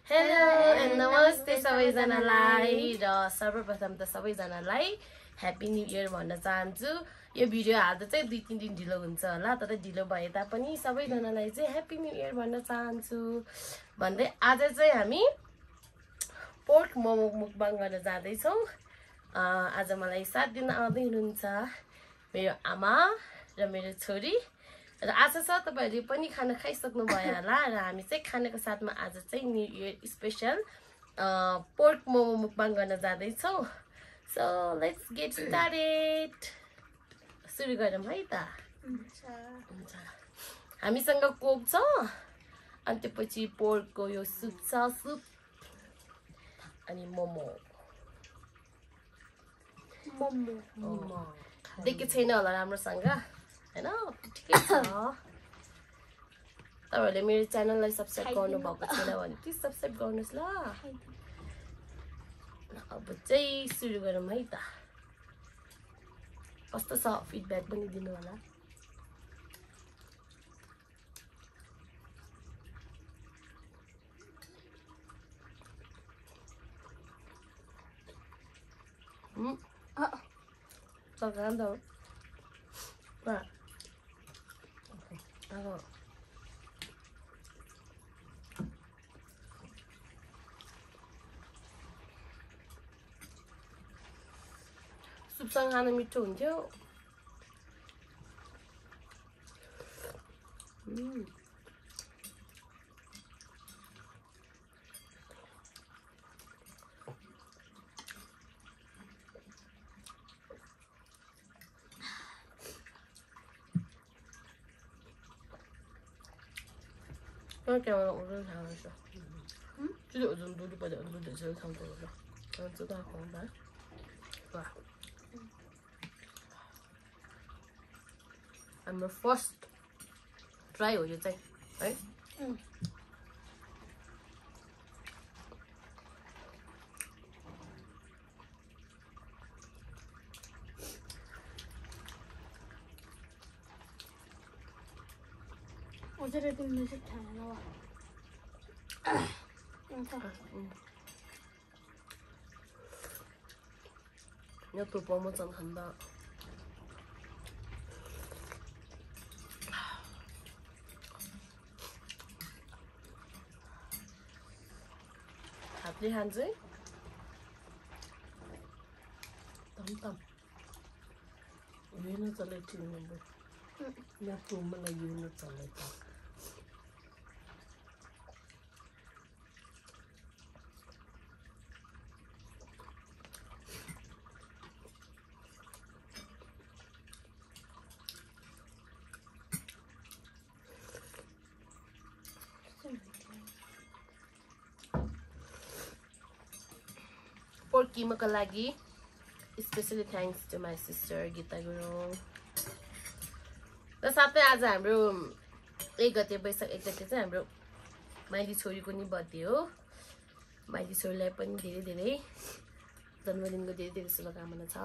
Hello and नमस्ते सबैजनालाई र सर्वप्रथम त सबैजनालाई ह्यापी न्यू इयर भन्न चाहन्छु। यो भिडियो हाल्दा चाहिँ 2-3 दिन ढिलो हुन्छ होला, तर ढिलो भए तापनि सबैजनालाई चाहिँ ह्यापी न्यू इयर भन्न चाहन्छु भन्दै आज चाहिँ हामी पोर्क मोमो मुकबाङ गर्न जाँदैछौँ। आज मलाई साथ दिन आउँदै हुनुहुन्छ मेरो आमा र मेरो छोरी र आशा छ तपाईहरुले पनि खाना खाइसक्नु भयो होला र हामी चाहिँ खानाको साथमा आज चाहिँ new year special pork momo mukbang गर्न जाँदै छौं। So let's get started. सुरु गरौँ है त। हुन्छ। हामीसँग कोक छ अनि त्यसपछि पोर्कको यो सुप छ, सुप अनि मोमो देखे छैन होला राम्रोसँग हैन, ठिकै छ। तपाईहरुले मेरो च्यानललाई सब्स्क्राइब गर्नु भएको छैन भने प्लिज सब्स्क्राइब गर्नुस् ल। अब चाहिँ सुरु गरौँ है त। कस्तो छ फिडब्याक पनि दिनु होला। Tocando. सुपसँग खान मिठो हुन्थ्यो। 이렇게 오늘 잘했어. 진짜 요즘 누리보다 누리 제일 상태로. 저는 또 다 건다. 와. I'm the first try हो यो चाहिँ है। 어제를 듣는 식탁 나와. 이것도 버무전 간다. 밥이 한 줄? 땀땀. 얘는 잘래 튀는데. 나 도움을 나 얘는 잘래. पोर्क किमाको लागि specially thanks to my sister Gita Gurung. र साथै आज हाम्रो 1 गते वैशाख 1 गते चाहिँ हाम्रो माइली छोरीको नि बर्थडे हो। माइली छोरीलाई पनि धेरै धेरै जन्मदिनको धेरै धेरै शुभकामना छ।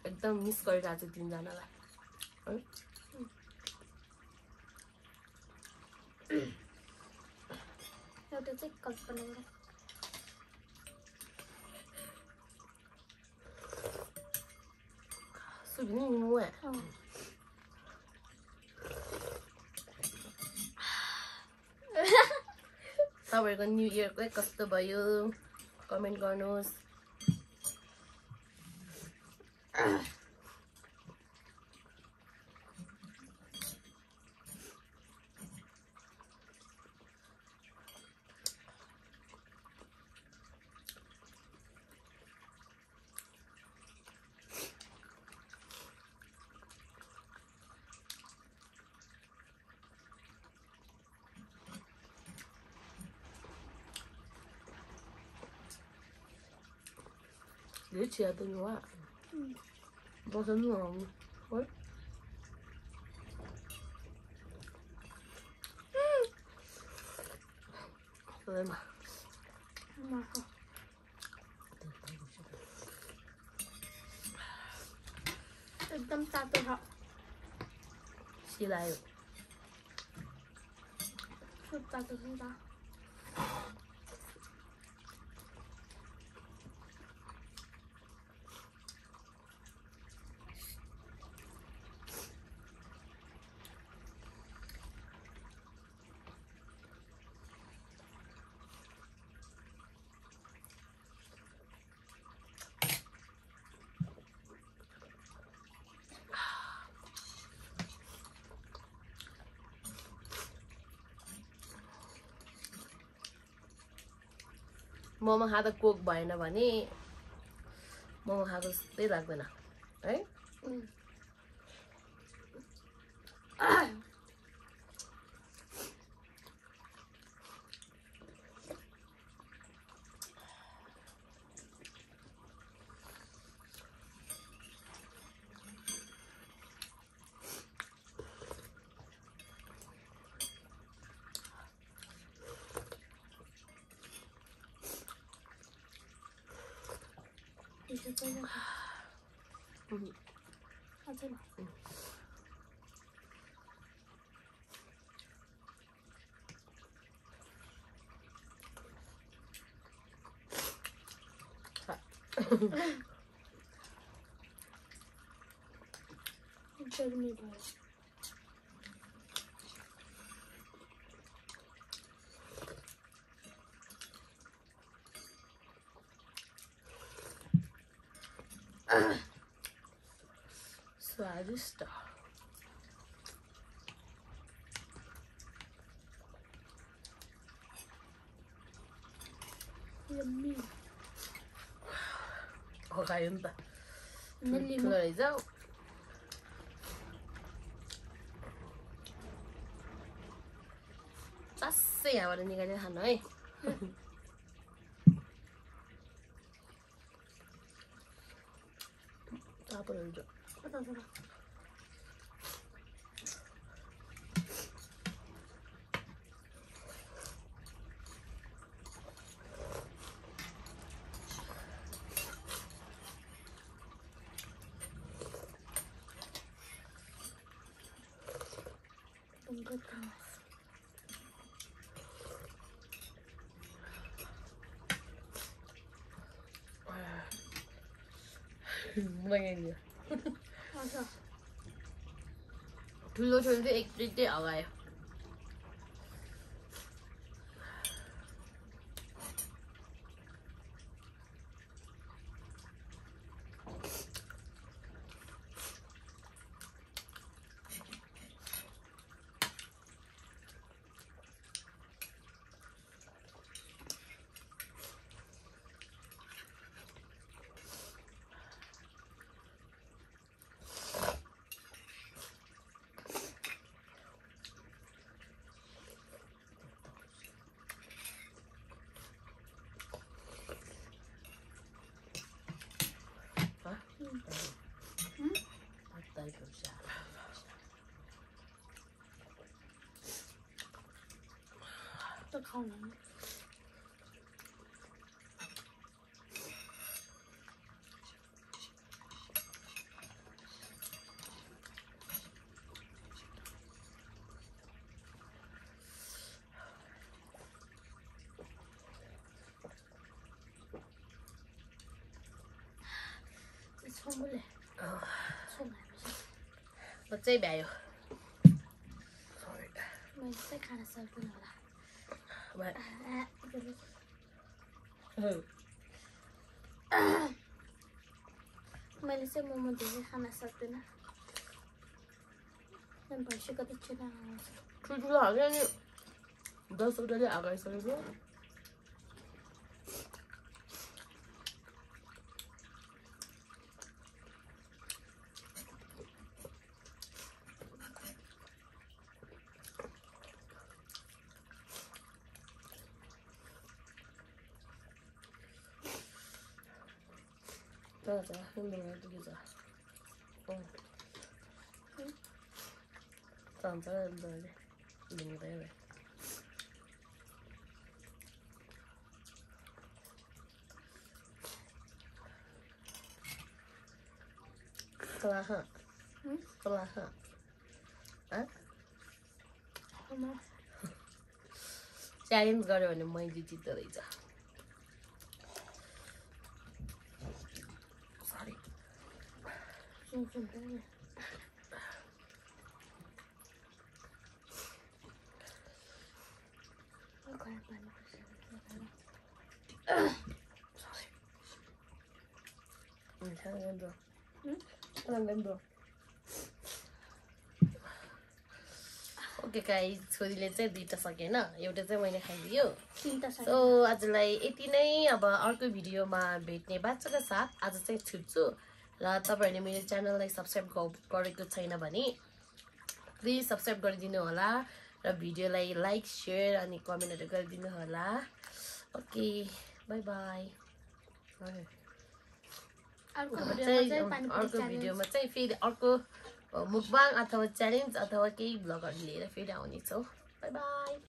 एकदम मिस गरिरहेको छु तिनजनालाई। एउटा चाहिँ कल्पना गरौँ। सुबिनी मुए तपाईहरुको न्यू इयर को कस्तो भयो कमेन्ट गर्नुहोस्। Dia chia tu nữa ạ. Bao giờ nữa ôi. Rồi mà. एकदम तातो छ। सिलायो सुत्ता त सुत्ता मोमो खाँदा कोक भएन भने मोमो खाएको जस्तै लाग्दैन है 이제 꺼내봐. 하지 마. 이름이 뭐야? स्वादिष्ट यम्मी खायो नि त नल्ली ठुलो रहेछ चासै यहाँबाट निकालेर खानु है तापर हुन्छ Mulai 맞아. ठुलो छोरी चाहिँ एक प्लेटै हगायो 또 가오네. 선물래. 손 알면서. 어째 매요 मैं इससे खाना सर्व करने वाला मैंने से मोमो दे खाना सर्व करना मैं भैंस का तो चना ठुलो हाल्यो नि 10 वटाले हागाइसकेको 자, 힘들어 두개자. 짠, 짠, 이런 거 해. Setelah, Hmm? setelah, च्यालेन्ज गर्यो भने मैले जित्दो रहेछ सरी ओके गाइस छोरीले चाहिँ दुईटा सकेन एउटा चाहिँ मैले खाइदियो सो आजलाई यति नै अब अर्को भिडियोमा भेट्ने बाचाका साथ आज चाहिँ छुट्छु र तपाईहरुले मेरो च्यानललाई सब्स्क्राइब गरेको छैन भने प्लिज सब्स्क्राइब गरिदिनु होला र भिडियोलाई लाइक शेयर अनि कमेन्टहरु गरिदिनु होला ओके बाइ बाइ अर्को भिडियोमा चाहिँ फेरि अर्को मुकबाङ अथवा च्यालेन्ज अथवा केही भ्लगहरु लिएर फेरि आउने छौ बाइ बाइ